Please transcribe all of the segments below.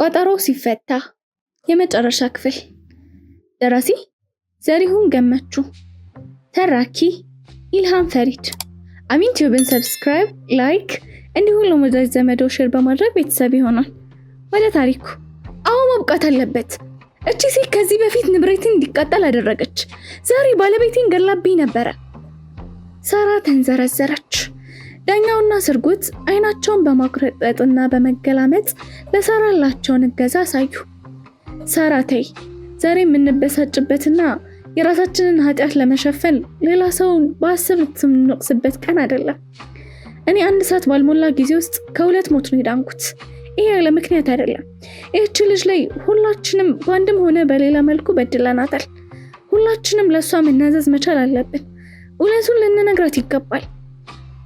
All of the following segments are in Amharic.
ቋጠሮ ሲፈታ የመጨረሻ ክፍል። ደራሲ ዘሪሁን ገመቹ፣ ተራኪ ኢልሃም ፈሪድ። አሚን ቲዩብን ሰብስክራይብ፣ ላይክ እንዲሁም ለወዳጅ ዘመዶ ሼር በማድረግ ቤተሰብ ይሆናል። ወደ ታሪኩ። አሁን ማብቃት አለበት። እቺ ሴት ከዚህ በፊት ንብረቴን እንዲቃጠል አደረገች። ዛሬ ባለቤቴን ገላብኝ ነበረ። ሳራ ተንዘረዘረች። ዳኛውና ስርጉት አይናቸውን በማኩረጥና በመገላመጥ ለሳራ ያላቸውን እገዛ አሳዩ። ሳራ ተይ፣ ዛሬ የምንበሳጭበትና የራሳችንን ኃጢአት ለመሸፈን ሌላ ሰውን በአስር የምንወቅስበት ቀን አይደለም። እኔ 1 ሰዓት ባልሞላ ጊዜ ውስጥ ከ2 ሞት ነው የዳንኩት። ይሄ ያለ ምክንያት አይደለም። ይህች ልጅ ላይ ሁላችንም በአንድም ሆነ በሌላ መልኩ በድለናታል። ሁላችንም ለእሷ መናዘዝ መቻል አለብን። እውነቱን ልንነግራት ይገባል።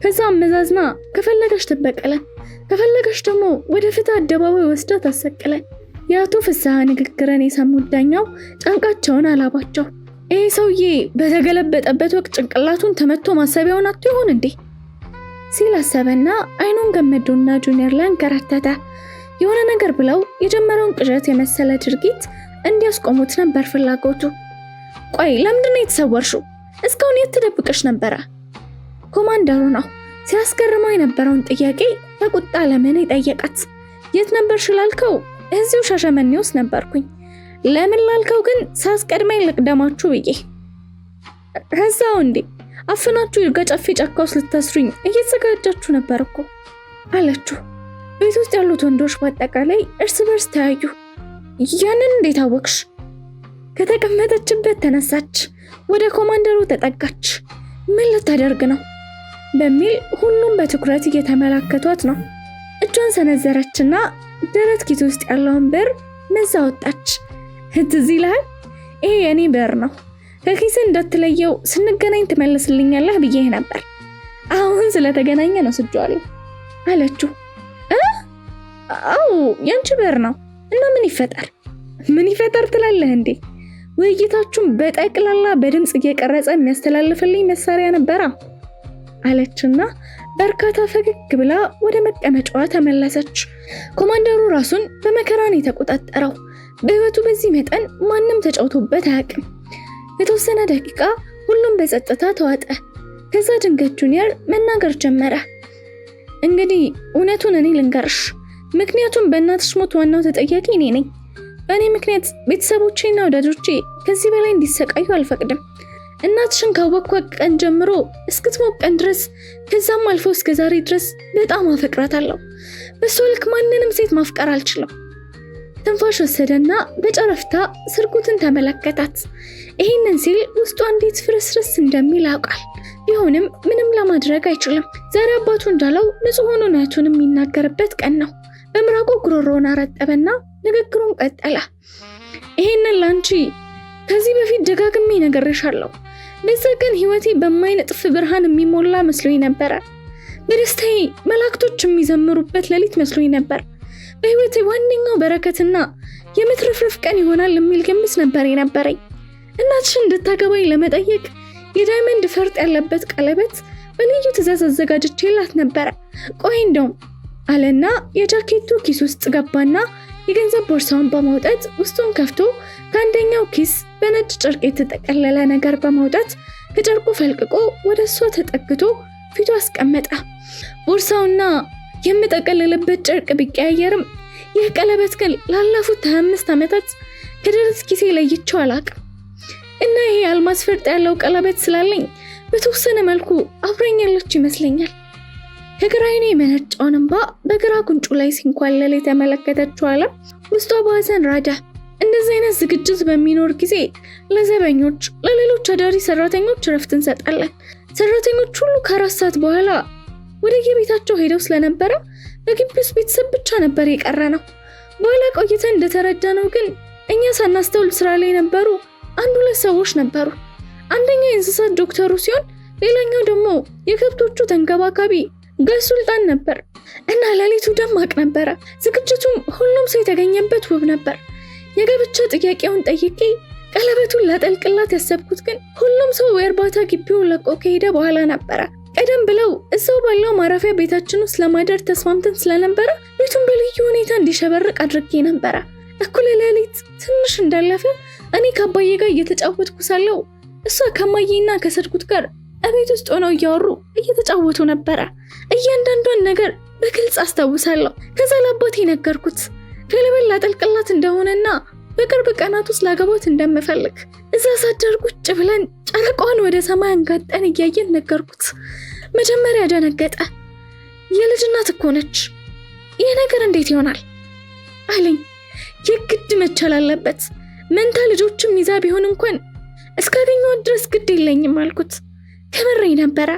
ከዛ አመዛዝና ከፈለገች ትበቀለን፣ ከፈለገች ደግሞ ወደ ፍትህ አደባባይ ወስዳ ታሰቅለን። የአቶ ፍስሐ ንግግርን የሰሙት ዳኛው ጫንቃቸውን አላባቸው። ይሄ ሰውዬ በተገለበጠበት ወቅት ጭንቅላቱን ተመቶ ማሰቢያውን አጥቶ ይሆን እንዴ ሲል አሰበና አይኑን ገመዶና ጁኒየር ላይ አንከራተተ። የሆነ ነገር ብለው የጀመረውን ቅዠት የመሰለ ድርጊት እንዲያስቆሙት ነበር ፍላጎቱ። ቆይ ለምንድን ነው የተሰወርሽው? እስካሁን የት ተደብቀሽ ነበረ? ኮማንደሩ ነው ሲያስገርመው የነበረውን ጥያቄ በቁጣ ለምን ይጠየቃት። የት ነበርሽ ላልከው እዚሁ ሻሸመኔ ውስጥ ነበርኩኝ። ለምን ላልከው ግን ሳስቀድመኝ ልቅደማችሁ ብዬ። ረሳው እንዴ? አፍናችሁ ይርጋጨፌ ጫካ ውስጥ ልታስሩኝ እየተዘጋጃችሁ ነበር እኮ አለችው። ቤት ውስጥ ያሉት ወንዶች በአጠቃላይ እርስ በርስ ተያዩ። ያንን እንዴት አወቅሽ? ከተቀመጠችበት ተነሳች፣ ወደ ኮማንደሩ ተጠጋች። ምን ልታደርግ ነው በሚል ሁሉም በትኩረት እየተመለከቷት ነው። እጇን ሰነዘረችና ደረት ኪስ ውስጥ ያለውን ብር መዛ ወጣች። ትዝ ይልሃል? ይሄ የኔ ብር ነው። ከኪስ እንዳትለየው፣ ስንገናኝ ትመልስልኛለህ ብዬህ ነበር። አሁን ስለተገናኘ ነው ስጇለሁ አለችው። አው ያንቺ ብር ነው እና ምን ይፈጠር ትላለህ እንዴ? ውይይታችሁን በጠቅላላ በድምጽ እየቀረጸ የሚያስተላልፍልኝ መሳሪያ ነበራ አለችና በርካታ ፈገግ ብላ ወደ መቀመጫዋ ተመለሰች። ኮማንደሩ ራሱን በመከራን የተቆጣጠረው በህይወቱ በዚህ መጠን ማንም ተጫውቶበት አያውቅም። የተወሰነ ደቂቃ ሁሉም በጸጥታ ተዋጠ። ከዛ ድንገት ጁኒየር መናገር ጀመረ። እንግዲህ እውነቱን እኔ ልንገርሽ፣ ምክንያቱም በእናትሽ ሞት ዋናው ተጠያቂ እኔ ነኝ። በእኔ ምክንያት ቤተሰቦቼና ወዳጆቼ ከዚህ በላይ እንዲሰቃዩ አልፈቅድም። እናትሽን ካወቅኳት ቀን ጀምሮ እስክትሞት ቀን ድረስ ከዛም አልፎ እስከ ዛሬ ድረስ በጣም አፈቅራታለሁ። በሷ ልክ ማንንም ሴት ማፍቀር አልችልም። ትንፋሽ ወሰደና በጨረፍታ ስርጉትን ተመለከታት። ይሄንን ሲል ውስጡ እንዴት ፍርስርስ እንደሚል ያውቃል። ቢሆንም ምንም ለማድረግ አይችልም። ዛሬ አባቱ እንዳለው ንጹህ ሆኖ እውነቱን የሚናገርበት ቀን ነው። በምራቁ ጉሮሮውን አረጠበና ንግግሩን ቀጠለ። ይሄንን ላንቺ ከዚህ በፊት ደጋግሜ ነግሬሻለሁ። በዛ ቀን ህይወቴ በማይነጥፍ ብርሃን የሚሞላ መስሎኝ ነበር። በደስታዬ መላእክቶች የሚዘምሩበት ሌሊት መስሎኝ ነበር። በህይወቴ ዋነኛው በረከትና የምትረፍረፍ ቀን ይሆናል የሚል ግምት ነበር የነበረኝ። እናትሽን እንድታገባኝ ለመጠየቅ የዳይመንድ ፈርጥ ያለበት ቀለበት በልዩ ትዕዛዝ አዘጋጅቼላት ነበር። ቆይ እንደውም አለና የጃኬቱ ኪስ ውስጥ ገባና የገንዘብ ቦርሳውን በማውጣት ውስጡን ከፍቶ ከአንደኛው ኪስ በነጭ ጨርቅ የተጠቀለለ ነገር በማውጣት ከጨርቁ ፈልቅቆ ወደ እሷ ተጠግቶ ፊቱ አስቀመጠ። ቦርሳውና የምጠቀልልበት ጨርቅ ቢቀያየርም ይህ ቀለበት ግን ላለፉት 25 ዓመታት ከደረት ኪሴ ለይቼው አላውቅም እና ይሄ አልማዝ ፈርጥ ያለው ቀለበት ስላለኝ በተወሰነ መልኩ አብረኛለች ይመስለኛል። ከግራ ዓይኔ የመነጨውን እንባ በግራ ጉንጩ ላይ ሲንኳለል የተመለከተችው ዓለም ውስጧ በሐዘን ራደ። እንደዚህ አይነት ዝግጅት በሚኖር ጊዜ ለዘበኞች፣ ለሌሎች አዳሪ ሰራተኞች እረፍት እንሰጣለን። ሰራተኞች ሁሉ ከ4 ሰዓት በኋላ ወደ የቤታቸው ሄደው ስለነበረ በግቢ ውስጥ ቤተሰብ ብቻ ነበር የቀረ ነው። በኋላ ቆይተን እንደተረዳነው ግን እኛ ሳናስተውል ስራ ላይ የነበሩ 1-2 ሰዎች ነበሩ። አንደኛው የእንስሳት ዶክተሩ ሲሆን ሌላኛው ደግሞ የከብቶቹ ተንከባካቢ ጋሽ ሱልጣን ነበር እና ሌሊቱ ደማቅ ነበረ። ዝግጅቱም ሁሉም ሰው የተገኘበት ውብ ነበር። የጋብቻ ጥያቄውን ጠይቄ ቀለበቱን ላጠልቅላት ያሰብኩት ግን ሁሉም ሰው የእርባታ ግቢውን ለቆ ከሄደ በኋላ ነበረ። ቀደም ብለው እዛው ባለው ማረፊያ ቤታችን ውስጥ ለማደር ተስማምተን ስለነበረ ቤቱን በልዩ ሁኔታ እንዲሸበርቅ አድርጌ ነበረ። እኩለ ሌሊት ትንሽ እንዳለፈ እኔ ከአባዬ ጋር እየተጫወትኩ ሳለሁ እሷ ከማዬና ከሰርጉት ጋር እቤት ውስጥ ሆነው እያወሩ እየተጫወቱ ነበረ። እያንዳንዷን ነገር በግልጽ አስታውሳለሁ። ከዛ ለአባቴ ነገርኩት። ከለበላ ጥልቅላት እንደሆነና በቅርብ ቀናት ውስጥ ላገባት እንደምፈልግ። እዛ ሳደር ቁጭ ብለን ጨረቃዋን ወደ ሰማይ አንጋጠን እያየን ነገርኩት። መጀመሪያ ደነገጠ። የልጅ እናት እኮ ነች፣ ይህ ነገር እንዴት ይሆናል አለኝ። የግድ መቻል አለበት። መንታ ልጆችም ይዛ ቢሆን እንኳን እስካገኘኋት ድረስ ግድ የለኝም አልኩት። ከምሬ ነበረ።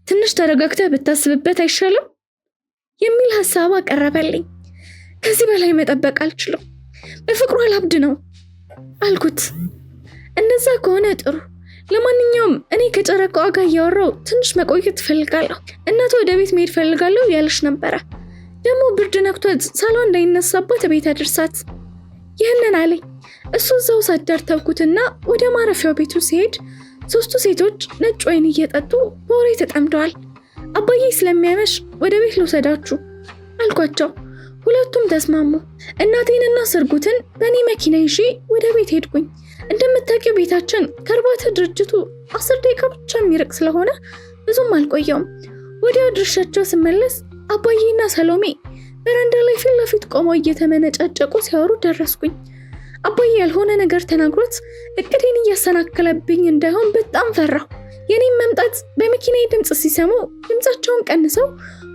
ትንሽ ተረጋግተህ ብታስብበት አይሻልም የሚል ሐሳብ አቀረበልኝ። ከዚህ በላይ መጠበቅ አልችልም፣ በፍቅሯ ላብድ ነው አልኩት። እንደዛ ከሆነ ጥሩ። ለማንኛውም እኔ ከጨረቃዋ ጋር እያወራሁ ትንሽ መቆየት እፈልጋለሁ። እናቷ ወደ ቤት መሄድ እፈልጋለሁ ያለች ነበረ። ደግሞ ብርድ ነክቷት ሳሏ እንዳይነሳባት ቤት አድርሳት ይህንን አለኝ። እሱ እዛው ሳዳር ተውኩትና ወደ ማረፊያው ቤቱ ሲሄድ 3 ሴቶች ነጭ ወይን እየጠጡ በወሬ ተጠምደዋል። አባዬ ስለሚያመሽ ወደ ቤት ልውሰዳችሁ አልኳቸው። ሁለቱም ተስማሙ። እናቴንና ሰርጉትን በእኔ መኪና ይዤ ወደ ቤት ሄድኩኝ። እንደምታውቂው ቤታችን ከእርባታ ድርጅቱ 10 ደቂቃ ብቻ የሚርቅ ስለሆነ ብዙም አልቆየውም። ወዲያው ድርሻቸው ስመለስ አባዬና ሰሎሜ በረንዳ ላይ ፊት ለፊት ቆመው እየተመነጫጨቁ ሲያወሩ ደረስኩኝ። አባዬ ያልሆነ ነገር ተናግሮት እቅዴን እያሰናከለብኝ እንዳይሆን በጣም ፈራሁ። የኔን መምጣት በመኪናዬ ድምጽ ሲሰሙ ድምጻቸውን ቀንሰው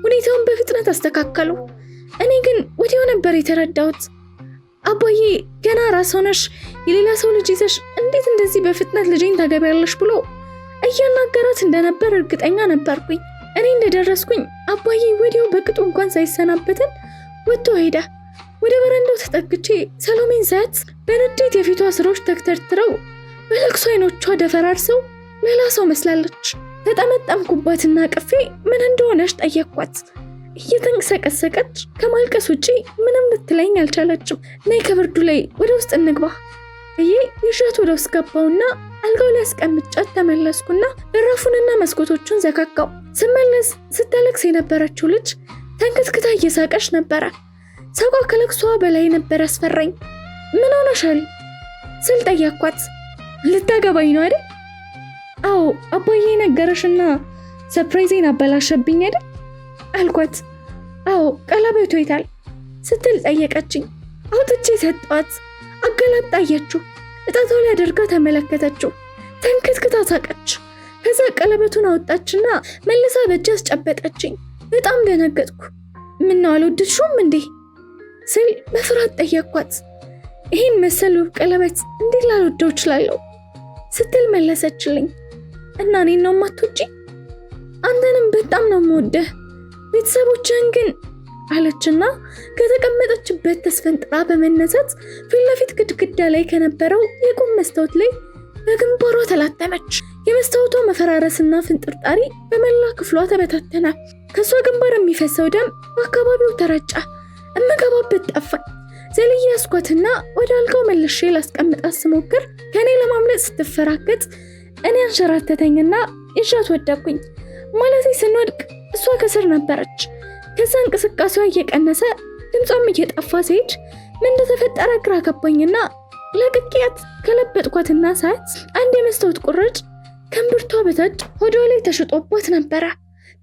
ሁኔታውን በፍጥነት አስተካከሉ። እኔ ግን ወዲያው ነበር የተረዳሁት። አባዬ ገና ራስ ሆነሽ የሌላ ሰው ልጅ ይዘሽ እንዴት እንደዚህ በፍጥነት ልጄን ታገቢያለሽ ብሎ እያናገራት እንደነበር እርግጠኛ ነበርኩኝ። እኔ እንደደረስኩኝ አባዬ ወዲያው በቅጡ እንኳን ሳይሰናበተን ወጥቶ ሄደ። ወደ በረንዳው ተጠግቼ ሰሎሜን ሳያት በንዴት የፊቷ ስሮች ተክተርትረው በለቅሶ አይኖቿ ደፈራርሰው ሌላ ሰው መስላለች። ተጠመጠምኩባትና ቅፌ ምን እንደሆነች ጠየቅኳት። እየተንቀሰቀሰች ከማልቀስ ውጪ ምንም ልትለኝ አልቻለችም። ነይ ከብርዱ ላይ ወደ ውስጥ እንግባ ብዬ ይዣት ወደ ውስጥ ገባውና አልጋው ላይ አስቀምጫት ተመለስኩና በራፉንና መስኮቶቹን ዘጋጋው። ስመለስ ስታለቅስ የነበረችው ልጅ ተንክትክታ እየሳቀች ነበረ። ሳቋ ከለቅሷ በላይ ነበር ያስፈራኝ። ምን ሆነሻል ስል ጠየቅኳት። ልታገባኝ ነው አይደል? አዎ አባዬ ነገረሽና ሰርፕራይዜን አበላሸብኝ አይደል አልኳት። አዎ ቀለበቱ የታል ስትል ጠየቀችኝ። አውጥቼ ሰጧት። አገላብጣ አየችው። እጣቷ ላይ አድርጋ ተመለከተችው። ተንክትክታ ሳቀች። ከዛ ቀለበቱን አወጣችና መልሳ በእጅ አስጨበጠችኝ። በጣም ደነገጥኩ። ምነው አልወደድሽውም እንዴ ስል በፍርሃት ጠየቅኳት። ይህን መሰል ውብ ቀለበት እንዴት ላልወደው እችላለሁ ስትል መለሰችልኝ። እና እኔን ነው የማትወጂኝ? አንተንም በጣም ነው የምወደህ፣ ቤተሰቦችህን ግን አለችና ከተቀመጠችበት ተስፈንጥራ በመነሳት ፊት ለፊት ግድግዳ ላይ ከነበረው የቁም መስታወት ላይ በግንባሯ ተላተመች። የመስታወቷ መፈራረስና ፍንጥርጣሪ በመላ ክፍሏ ተበታተነ። ከሷ ግንባር የሚፈሰው ደም በአካባቢው ተረጫ። እመገባበት ጠፋኝ። ዘልዬ ያስኳትና ወደ አልጋው መልሼ ላስቀምጣት ስሞክር ከኔ ለማምለጥ ስትፈራገጥ እኔ አንሸራተተኝና ይዣት ወደቅኩኝ። ማለቴ ስንወድቅ እሷ ከስር ነበረች። ከዛ እንቅስቃሴዋ እየቀነሰ ድምጿም እየጠፋ ሲሄድ ምን እንደተፈጠረ ግራ ገባኝና ለቅቄያት ከለበጥኳትና ሰዓት አንድ የመስታወት ቁራጭ ከእምብርቷ በታች ሆዷ ላይ ተሽጦባት ነበረ።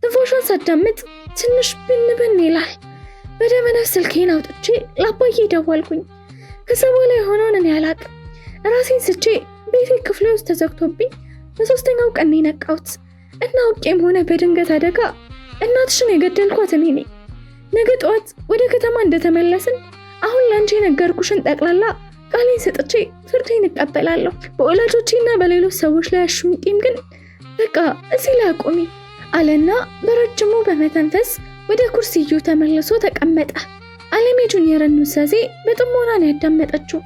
ትንፋሿን ሳዳምጥ ትንሽ ብን ይላል። በደመ ነፍስ ስልኬን አውጥቼ ለአባዬ ደወልኩኝ። ከዛ በኋላ የሆነውን እኔ አላቅም። ራሴን ስቼ ቤቴ ክፍሌ ውስጥ ተዘግቶብኝ በሶስተኛው ቀን ነቃሁት እና አውቄም ሆነ በድንገት አደጋ እናትሽን የገደልኳት እኔ ነኝ። ነገ ጠዋት ወደ ከተማ እንደተመለስን አሁን ላንቺ የነገርኩሽን ጠቅላላ ቃሌን ሰጥቼ ፍርዴን እቀበላለሁ። በወላጆቼና በሌሎች ሰዎች ላይ ያሹኝ ቂም ግን በቃ እዚህ ላይ አቁሚ አለና በረጅሙ በመተንፈስ ወደ ኩርሲዩ ተመልሶ ተቀመጠ። አለሜ ጁኒየርን ኑዛዜ በጥሞና ነው ያዳመጠችው።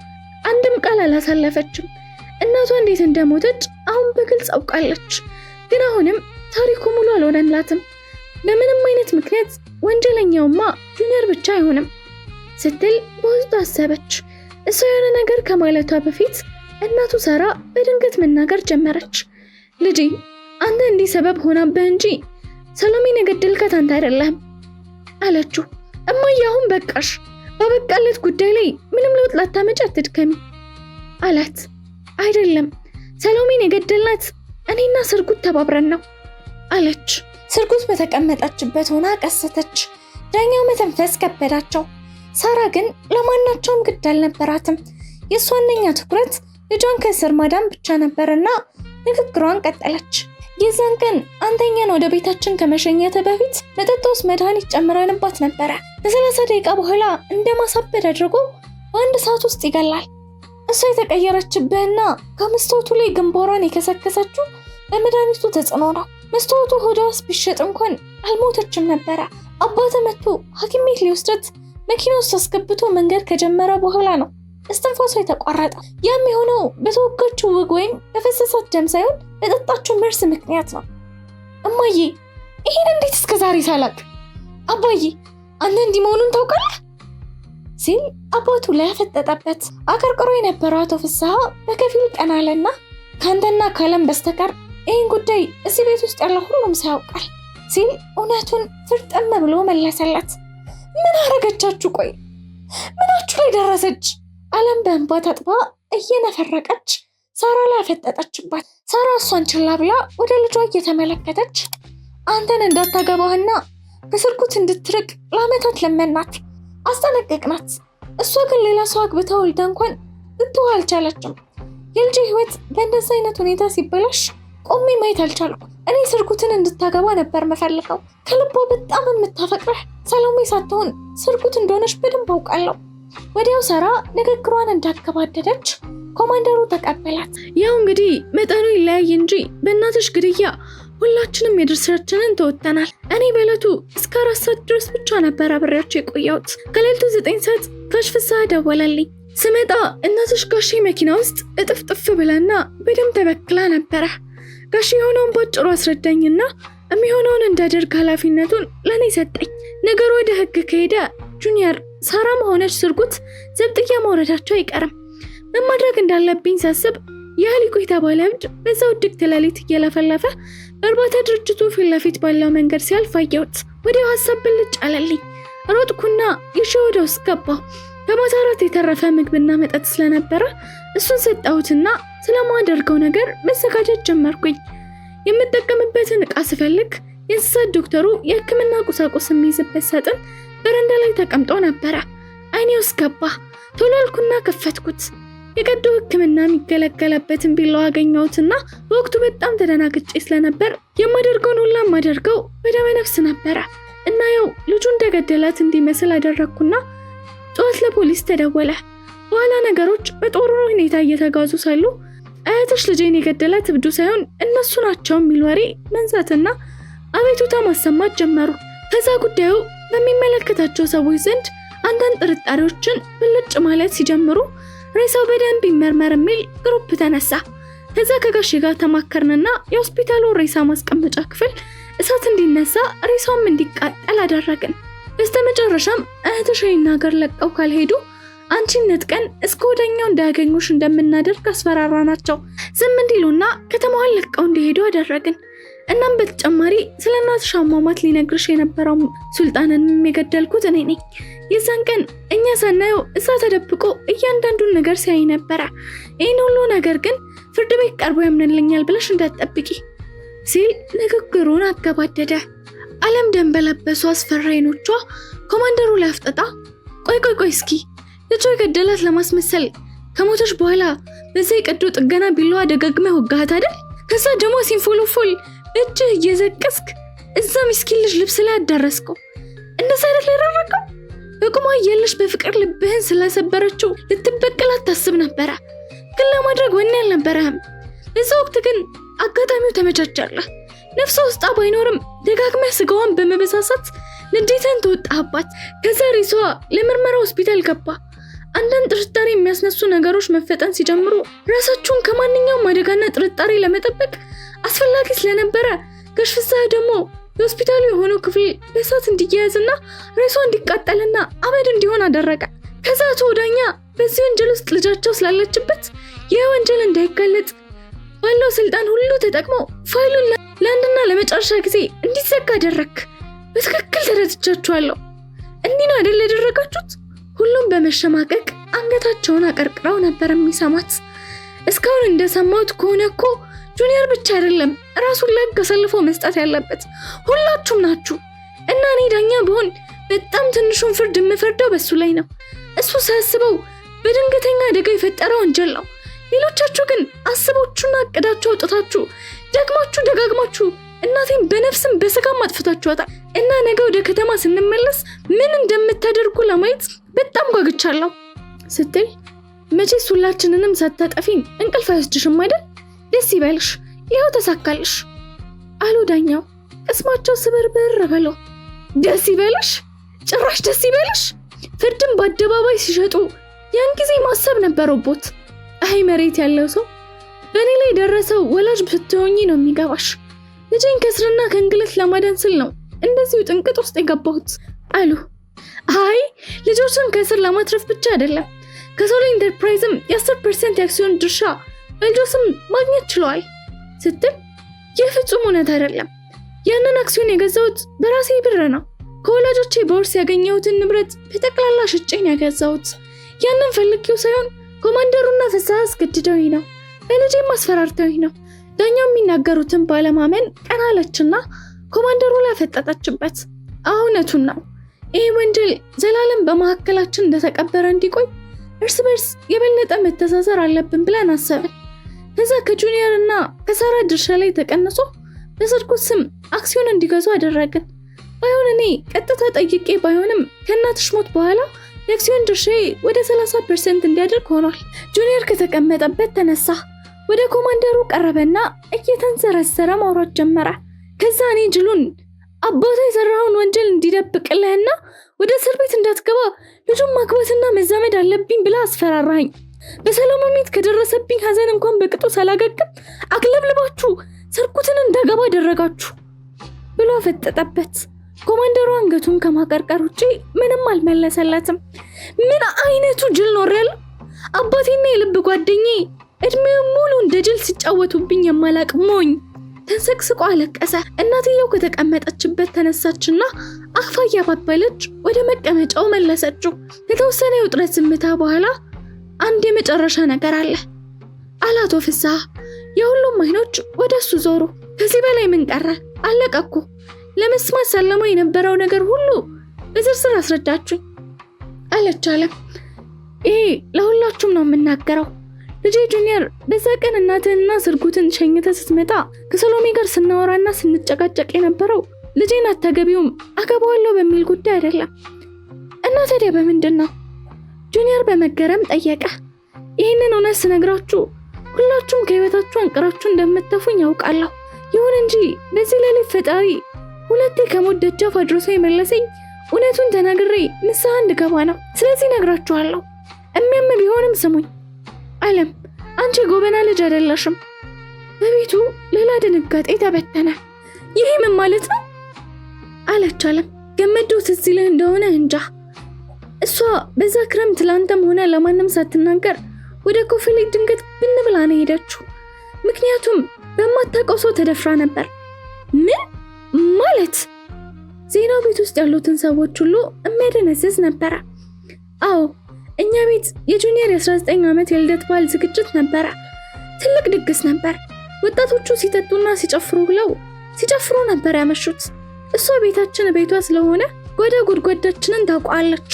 አንድም ቃል አላሳለፈችም። እናቷ እንዴት እንደሞተች አሁን በግልጽ አውቃለች። ግን አሁንም ታሪኩ ሙሉ አልሆነላትም። በምንም አይነት ምክንያት ወንጀለኛውማ ጁኒየር ብቻ አይሆንም ስትል በውስጡ አሰበች። እሷ የሆነ ነገር ከማለቷ በፊት እናቱ ሳራ በድንገት መናገር ጀመረች። ልጄ አንተ እንዲህ ሰበብ ሆናብህ እንጂ ሰሎሜን የገደልካት አንተ አይደለም አለችው። እማዬ አሁን በቃሽ፣ በበቃለት ጉዳይ ላይ ምንም ለውጥ ላታመጪ አትድከሚ አላት። አይደለም ሰሎሜን የገደልናት እኔና ስርጉት ተባብረን ነው አለች። ስርጉት በተቀመጠችበት ሆና ቀሰተች። ዳኛው መተንፈስ ከበዳቸው። ሳራ ግን ለማናቸውም ግድ አልነበራትም። የእሷ ዋነኛ ትኩረት ልጇን ከእስር ማዳን ብቻ ነበርና ንግግሯን ቀጠለች። የዛን ቀን አንተኛን ወደ ቤታችን ከመሸኘተ በፊት መጠጥ ውስጥ መድኃኒት ጨምረንባት ነበረ። ከ30 ደቂቃ በኋላ እንደማሳበድ አድርጎ በአንድ ሰዓት ውስጥ ይገላል። እሷ የተቀየረችብህና ከመስታወቱ ላይ ግንባሯን የከሰከሰችው በመድኃኒቱ ተጽዕኖ ነው። መስታወቱ ሆዷ ውስጥ ቢሸጥ እንኳን አልሞተችም ነበረ። አባተ መጥቶ ሐኪም ቤት ሊወስዳት መኪና ውስጥ አስገብቶ መንገድ ከጀመረ በኋላ ነው እስትንፋሷ የተቋረጠ። ያም የሆነው በተወጋችው ወግ ወይም በፈሰሳት ደም ሳይሆን በጠጣችው መርዝ ምክንያት ነው። እማዬ ይሄን እንዴት እስከዛሬ ሳላቅ? አባዬ አንተ እንዲህ መሆኑን ታውቃለህ? ሲል አባቱ ላይ ያፈጠጠበት። አቀርቅሮ የነበረው አቶ ፍስሐ በከፊል ቀና አለና ካንተና ካለም በስተቀር ይህን ጉዳይ እዚህ ቤት ውስጥ ያለው ሁሉም ሰው ያውቃል ሲል እውነቱን ፍርጥም ብሎ መለሰለት። ምን አረገቻችሁ? ቆይ ምናችሁ ላይ ደረሰች? አለም በእንባ ታጥባ እየነፈረቀች ሳራ ላይ አፈጠጠችባት። ሳራ እሷን ችላ ብላ ወደ ልጇ እየተመለከተች አንተን እንዳታገባህና ከስርጉት እንድትርቅ ለዓመታት ለመናት፣ አስጠነቀቅናት። እሷ ግን ሌላ ሰው አግብታ ወልዳ እንኳን ልትተው አልቻለችም። የልጅ ህይወት በእንደዚህ አይነት ሁኔታ ሲበላሽ ቆሜ ማየት አልቻልኩ። እኔ ስርጉትን እንድታገባ ነበር መፈልገው። ከልቧ በጣም የምታፈቅረህ ሰሎሜ ሳትሆን ስርጉት እንደሆነች በደንብ አውቃለሁ። ወዲያው ሳራ ንግግሯን እንዳከባደደች ኮማንደሩ ተቀበላት። ያው እንግዲህ መጠኑ ይለያይ እንጂ በእናትሽ ግድያ ሁላችንም የድርሻችንን ተወጥተናል። እኔ በዕለቱ እስከ 4 ሰዓት ድረስ ብቻ ነበር አብሬያቸው የቆየሁት። ከሌሊቱ 9 ሰዓት ጋሽ ፍስሐ ደወለልኝ። ስመጣ እናትሽ ጋሼ መኪና ውስጥ እጥፍጥፍ ብላና በደም ተበክላ ነበረ። ጋሼ የሆነውን ባጭሩ አስረዳኝና የሚሆነውን እንዳደርግ ኃላፊነቱን ለኔ ሰጠኝ። ነገሩ ወደ ህግ ከሄደ ጁኒየር ሳራም ሆነች ስርጉት ዘብጥያ ማውረዳቸው አይቀርም። ምን ማድረግ እንዳለብኝ ሳስብ ያሊቁ የተባለ እብድ በዛው ድግት ሌሊት እየለፈለፈ በእርባታ ድርጅቱ ፊት ለፊት ባለው መንገድ ሲያልፍ አየሁት። ወዲያው ሀሳብ ብልጭ አለልኝ። ሮጥኩና ይዤ ወደ ውስጥ ገባሁ። ከማታ እራት የተረፈ ምግብና መጠጥ ስለነበረ እሱን ሰጠሁትና ስለማደርገው ነገር መዘጋጀት ጀመርኩኝ። የምጠቀምበትን ዕቃ ስፈልግ የእንስሳት ዶክተሩ የሕክምና ቁሳቁስ የሚይዝበት ሳጥን በረንዳ ላይ ተቀምጦ ነበረ። አይኔ ውስጥ ገባ። ቶሎ አልኩና ከፈትኩት። የቀዶ ሕክምና የሚገለገለበትን ቢላዋ አገኘሁትና በወቅቱ በጣም ተደናግጬ ስለነበር የማደርገውን ሁላ ማደርገው በደመ ነፍስ ነበረ እና ያው ልጁ እንደገደላት እንዲመስል አደረግኩና ጠዋት ለፖሊስ ተደወለ። በኋላ ነገሮች በጥሩ ሁኔታ እየተጋዙ ሳሉ አያትሽ ልጄን የገደላት እብዱ ሳይሆን እነሱ ናቸው የሚል ወሬ መንዛትና አቤቱታ ማሰማት ጀመሩ። ከዛ ጉዳዩ በሚመለከታቸው ሰዎች ዘንድ አንዳንድ ጥርጣሬዎችን ብልጭ ማለት ሲጀምሩ ሬሳው በደንብ ይመርመር የሚል ግሩፕ ተነሳ። ከዛ ከጋሼ ጋር ተማከርንና የሆስፒታሉ ሬሳ ማስቀመጫ ክፍል እሳት እንዲነሳ ሬሳውም እንዲቃጠል አደረግን። በስተመጨረሻም እህትሽ ይህን ሀገር ለቀው ካልሄዱ አንቺን ነጥቀን እስከ ወዲያኛው እንዳያገኙሽ እንደምናደርግ አስፈራራናቸው። ዝም እንዲሉና ከተማዋን ለቀው እንዲሄዱ አደረግን። እናም በተጨማሪ ስለ እናትሽ አሟሟት ሊነግርሽ የነበረው ሱልጣንንም የገደልኩት እኔ ነኝ። የዛን ቀን እኛ ሳናየው እዛ ተደብቆ እያንዳንዱን ነገር ሲያይ ነበረ። ይህን ሁሉ ነገር ግን ፍርድ ቤት ቀርቦ ያምንልኛል ብለሽ እንዳትጠብቂ ሲል ንግግሩን አገባደደ። አለም ደም በለበሱ አስፈሪ ዓይኖቿ ኮማንደሩ ላይ አፍጥጣ ቆይ እስኪ ልጇ የገደላት ለማስመሰል ከሞተች በኋላ በዛ የቀዶ ጥገና ቢላዋ ደጋግመህ ወጋሃት አይደል? ከዛ ደግሞ ሲንፎሎፎል እጅህ እየዘቀስክ እዛ ምስኪን ልጅ ልብስ ላይ አዳረስከው። እንደዛ አይደል ያደረገው? በቁሟ እያለሽ በፍቅር ልብህን ስላሰበረችው ልትበቀላት ታስብ ነበረ፣ ግን ለማድረግ ወኔ አልነበረህም። በዛ ወቅት ግን አጋጣሚው ተመቻቸልህ። ነፍሷ ውስጣ ባይኖርም ደጋግመህ ስጋዋን በመበሳሳት ንዴትን ተወጣህባት። ከዛ ሬሷ ለምርመራ ሆስፒታል ገባ። አንዳንድ ጥርጣሬ የሚያስነሱ ነገሮች መፈጠን ሲጀምሩ ራሳችሁን ከማንኛውም አደጋና ጥርጣሬ ለመጠበቅ አስፈላጊ ስለነበረ ጋሽ ፍስሐ ደግሞ የሆስፒታሉ የሆነው ክፍል በእሳት እንዲያያዝና ሬሷ እንዲቃጠልና አመድ እንዲሆን አደረገ። ከዛ አቶ ዳኛ በዚህ ወንጀል ውስጥ ልጃቸው ስላለችበት ይህ ወንጀል እንዳይጋለጥ ባለው ስልጣን ሁሉ ተጠቅሞ ፋይሉን ለአንድና ለመጨረሻ ጊዜ እንዲዘጋ አደረክ። በትክክል ተረድቻችኋለሁ። እንዲህ ነው አይደል ያደረጋችሁት? ሁሉም በመሸማቀቅ አንገታቸውን አቀርቅረው ነበር የሚሰማት። እስካሁን እንደሰማሁት ከሆነ እኮ ጁኒየር ብቻ አይደለም ራሱን ለህግ አሳልፎ መስጠት ያለበት ሁላችሁም ናችሁ። እና እኔ ዳኛ ብሆን በጣም ትንሹን ፍርድ የምፈርደው በሱ ላይ ነው። እሱ ሳያስበው በድንገተኛ አደጋ የፈጠረው ወንጀል ነው። ሌሎቻችሁ ግን አስባችሁና አቅዳችሁ አውጥታችሁ ደጋግማችሁ እናቴን በነፍስም በስጋም አጥፍታችኋታል። እና ነገ ወደ ከተማ ስንመለስ ምን እንደምታደርጉ ለማየት በጣም ጓግቻለሁ ስትል መቼስ ሁላችንንም ሳታጠፊን እንቅልፍ አይወስድሽም አይደል? ደስ ይበልሽ፣ ይኸው ተሳካልሽ አሉ ዳኛው ቅስማቸው ስብርብር ብለው። ደስ ይበልሽ? ጭራሽ ደስ ይበልሽ? ፍርድም በአደባባይ ሲሸጡ ያን ጊዜ ማሰብ ነበረቦት። አይ መሬት ያለው ሰው በእኔ ላይ ደረሰው ወላጅ ብትሆኚ ነው የሚገባሽ። ልጄን ከስርና ከእንግልት ለማዳን ስል ነው እንደዚሁ ጥንቅጥ ውስጥ የገባሁት አሉ። አይ ልጆችን ከስር ለማትረፍ ብቻ አይደለም ከሶሎ ኢንተርፕራይዝም የ10% የአክሲዮን ድርሻ በልጆስም ማግኘት ችለዋል ስትል ይህ ፍጹም እውነት አይደለም። ያንን አክሲዮን የገዛሁት በራሴ ብር ነው። ከወላጆቼ በውርስ ያገኘሁትን ንብረት በጠቅላላ ሽጬ ነው የገዛሁት። ያንን ፈልጌው ሳይሆን ኮማንደሩና ፍስሐ አስገድደውኝ ነው፣ በልጄም አስፈራርተውኝ ነው። ዳኛው የሚናገሩትን ባለማመን ቀና አለችና ኮማንደሩ ላይ ፈጠጠችበት። እውነቱን ነው። ይህ ወንጀል ዘላለም በመካከላችን እንደተቀበረ እንዲቆይ እርስ በርስ የበለጠ መተሳሰር አለብን ብለን አሰብን። ከዛ ከጁኒየር እና ከሳራ ድርሻ ላይ ተቀንሶ በስርቁት ስም አክሲዮን እንዲገዙ አደረግን። ባይሆን እኔ ቀጥታ ጠይቄ ባይሆንም ከእናትሽ ሞት በኋላ የአክሲዮን ድርሻዬ ወደ 30% እንዲያደርግ ሆኗል። ጁኒየር ከተቀመጠበት ተነሳ፣ ወደ ኮማንደሩ ቀረበና እየተንዘረዘረ ማውራት ጀመረ። ከዛ እኔ ጅሉን አባቷ የሰራውን ወንጀል እንዲደብቅልህና ወደ እስር ቤት እንዳትገባ ልጁን ማግባትና መዛመድ አለብኝ ብላ አስፈራራኝ። በሰለሞን ከደረሰብኝ ሐዘን እንኳን በቅጡ ሳላገግም አክለብልባችሁ ሰርኩትን እንዳገባ አደረጋችሁ ብሎ ፈጠጠበት። ኮማንደሩ አንገቱን ከማቀርቀር ውጪ ምንም አልመለሰለትም። ምን አይነቱ ጅል ኖርያል! አባቴና የልብ ጓደኛዬ እድሜው ሙሉ እንደ ጅል ሲጫወቱብኝ የማላቅ ሞኝ ተንሰቅስቆ አለቀሰ። እናትየው ከተቀመጠችበት ተነሳችና አፋ እያባበለች ወደ መቀመጫው መለሰችው። ከተወሰነ የውጥረት ዝምታ በኋላ አንድ የመጨረሻ ነገር አለ አላቶ ፍስሐ። የሁሉም አይኖች ወደሱ ዞሩ። ከዚህ በላይ ምን ቀረ? አለቀ እኮ። ለመስማት ሰለማ የነበረው ነገር ሁሉ በዝርዝር አስረዳችሁኝ አለች አለም። ይሄ ለሁላችሁም ነው የምናገረው። ልጄ ጁኒየር በዛ ቀን እናትህንና ስርጉትን ሸኝተ ስትመጣ ከሰሎሜ ጋር ስናወራና ስንጨቃጨቅ የነበረው ልጄን አታገቢውም አገባዋለሁ በሚል ጉዳይ አይደለም። እና ታዲያ በምንድን ነው? ጁኒየር በመገረም ጠየቀ። ይህንን እውነት ስነግራችሁ ሁላችሁም ከህይወታችሁ አንቅራችሁ እንደምትተፉኝ ያውቃለሁ። ይሁን እንጂ በዚህ ሌሊት ፈጣሪ ሁለቴ ከሞት ደጃፍ አድርሶ የመለሰኝ እውነቱን ተናግሬ ንስሐ እንድገባ ነው። ስለዚህ ነግራችኋለሁ። እሚያም ቢሆንም ስሙኝ። አለም አንቺ ጎበና ልጅ አይደለሽም። በቤቱ ሌላ ድንጋጤ ተበተነ። ይሄ ምን ማለት ነው አለች አለም። ገመዱ ትዝ ይልህ እንደሆነ እንጃ። እሷ በዛ ክረምት ላንተም ሆነ ለማንም ሳትናገር ወደ ኮፊሌ ድንገት ብን ብላ ነው ሄደችው። ምክንያቱም በማታውቀው ሰው ተደፍራ ነበር። ምን ማለት? ዜናው ቤት ውስጥ ያሉትን ሰዎች ሁሉ የሚያደነዝዝ ነበረ። አዎ እኛ ቤት የጁኒየር የ19 ዓመት የልደት በዓል ዝግጅት ነበረ። ትልቅ ድግስ ነበር። ወጣቶቹ ሲጠጡና ሲጨፍሩ ብለው ሲጨፍሩ ነበር ያመሹት። እሷ ቤቷ ስለሆነ ጓዳ ጉድጓዳችንን ታውቃለች።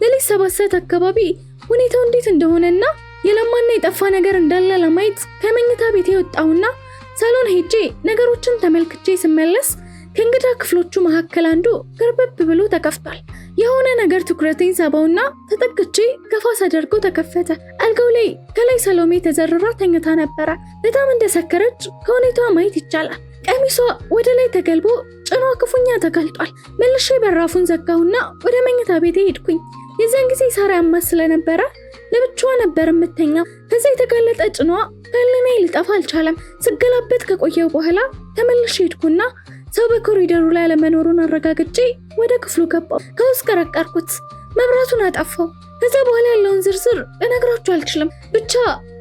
ሌሊት 7 ሰዓት አካባቢ ሁኔታው እንዴት እንደሆነና የለማና የጠፋ ነገር እንዳለ ለማየት ከመኝታ ቤቴ ወጣሁና ሳሎን ሄጄ ነገሮችን ተመልክቼ ስመለስ ከእንግዳ ክፍሎቹ መካከል አንዱ ገርበብ ብሎ ተከፍቷል። የሆነ ነገር ትኩረቴን ሳበውና ተጠግቼ ገፋስ አድርጎ ተከፈተ። አልጋው ላይ ከላይ ሰሎሜ ተዘርራ ተኝታ ነበረ። በጣም እንደሰከረች ከሁኔታዋ ማየት ይቻላል። ቀሚሷ ወደ ላይ ተገልቦ ጭኗ ክፉኛ ተጋልጧል። መልሼ በራፉን ዘጋውና ወደ መኝታ ቤቴ ሄድኩኝ። የዛን ጊዜ ሳራ ያማት ስለነበረ ለብቻዋ ነበር የምተኛው። ከዛ የተጋለጠ ጭኗ ከልኔ ሊጠፋ አልቻለም። ስገላበት ከቆየው በኋላ ተመልሼ ሄድኩና ሰው በኮሪደሩ ላይ ለመኖሩን አረጋግጬ ወደ ክፍሉ ገባው። ከውስጥ ቀረቀርኩት። መብራቱን አጠፋው። ከዛ በኋላ ያለውን ዝርዝር ልነግራችሁ አልችልም። ብቻ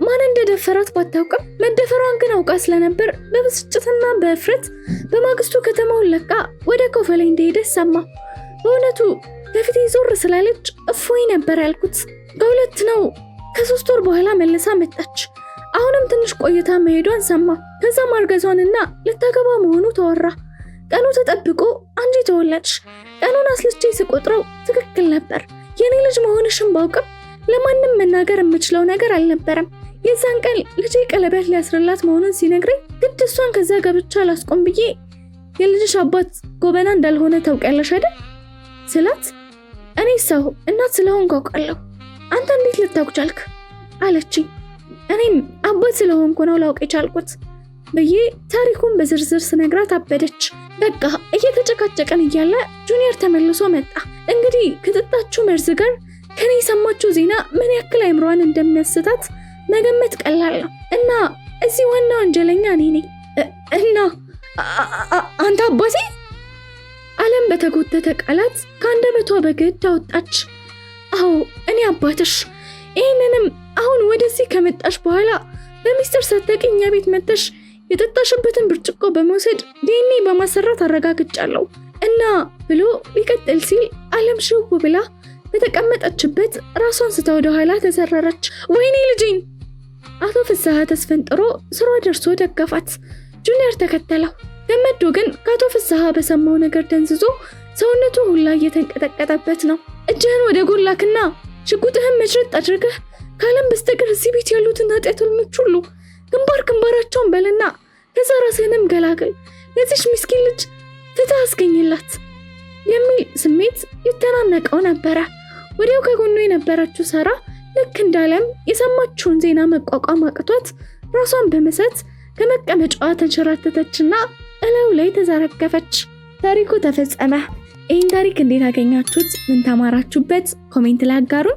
ማን እንደደፈራት ባታውቅም መደፈሯን ግን አውቃ ስለነበር በብስጭትና በእፍረት በማግስቱ ከተማውን ለቃ ወደ ኮፈሌ እንደሄደ ሰማ። በእውነቱ ከፊቴ ዞር ስላለች እፎይ ነበር ያልኩት። በሁለት ነው ከ3 ወር በኋላ መልሳ መጣች። አሁንም ትንሽ ቆይታ መሄዷን ሰማ። ከዛ ማርገዟንና ልታገባ መሆኑ ተወራ። ቀኑ ተጠብቆ አንቺ ተወለድሽ። ቀኑን አስልቼ ስቆጥረው ትክክል ነበር። የኔ ልጅ መሆንሽን ባውቅም ለማንም መናገር የምችለው ነገር አልነበረም። የዛን ቀን ልጄ ቀለበት ሊያስርላት መሆኑን ሲነግረኝ ግድ እሷን ከዛ ገብቻ ላስቆም ብዬ የልጅሽ አባት ጎበና እንዳልሆነ ታውቂያለሽ አይደል ስላት፣ እኔ ሰው እናት ስለሆንኩ አውቃለሁ፣ አንተ እንዴት ልታውቅ ቻልክ አለችኝ። እኔም አባት ስለሆንኩ ነው ላውቅ የቻልኩት ብዬ ታሪኩን በዝርዝር ስነግራት አበደች። በቃ እየተጨቃጨቀን እያለ ጁኒየር ተመልሶ መጣ። እንግዲህ ከጠጣችው መርዝ ጋር ከኔ የሰማችው ዜና ምን ያክል አይምሯን እንደሚያስታት መገመት ቀላል ነው። እና እዚህ ዋና ወንጀለኛ እኔ ነኝ። እና አንተ አባቴ? ዓለም በተጎተተ ቃላት ከአንደበቷ በግድ አወጣች። አዎ እኔ አባትሽ። ይህንንም አሁን ወደዚህ ከመጣሽ በኋላ በሚስጥር ሳታውቂ እኛ ቤት መጥተሽ የጠጣሽበትን ብርጭቆ በመውሰድ ዲኤንኤ በማሰራት አረጋግጫለሁ እና ብሎ ሊቀጥል ሲል ዓለም ሽው ብላ በተቀመጠችበት ራሷን ስታ ወደ ኋላ ተዘረረች። ወይኔ ልጄን! አቶ ፍስሐ ተስፈንጥሮ ስሯ ደርሶ ደገፋት። ጁኒየር ተከተለው። ገመዶ ግን ከአቶ ፍስሐ በሰማው ነገር ደንዝዞ ሰውነቱ ሁላ እየተንቀጠቀጠበት ነው። እጅህን ወደ ጎላክና ሽጉጥህን መሽረጥ አድርገህ ከዓለም በስተቀር እዚህ ቤት ያሉትን ኃጢአተኞች ሁሉ ግንባራቸውን በልና ከዛ ራስህንም ገላግል፣ ለዚች ምስኪን ልጅ ፍትህ አስገኝላት የሚል ስሜት ይተናነቀው ነበረ። ወዲያው ከጎኑ የነበረችው ሳራ ልክ እንዳለም የሰማችውን ዜና መቋቋም አቅቷት ራሷን በመሳት ከመቀመጫዋ ተንሸራተተችና እላዩ ላይ ተዘረገፈች። ታሪኩ ተፈጸመ። ይህን ታሪክ እንዴት አገኛችሁት? ምን ተማራችሁበት? ኮሜንት ላይ አጋሩን።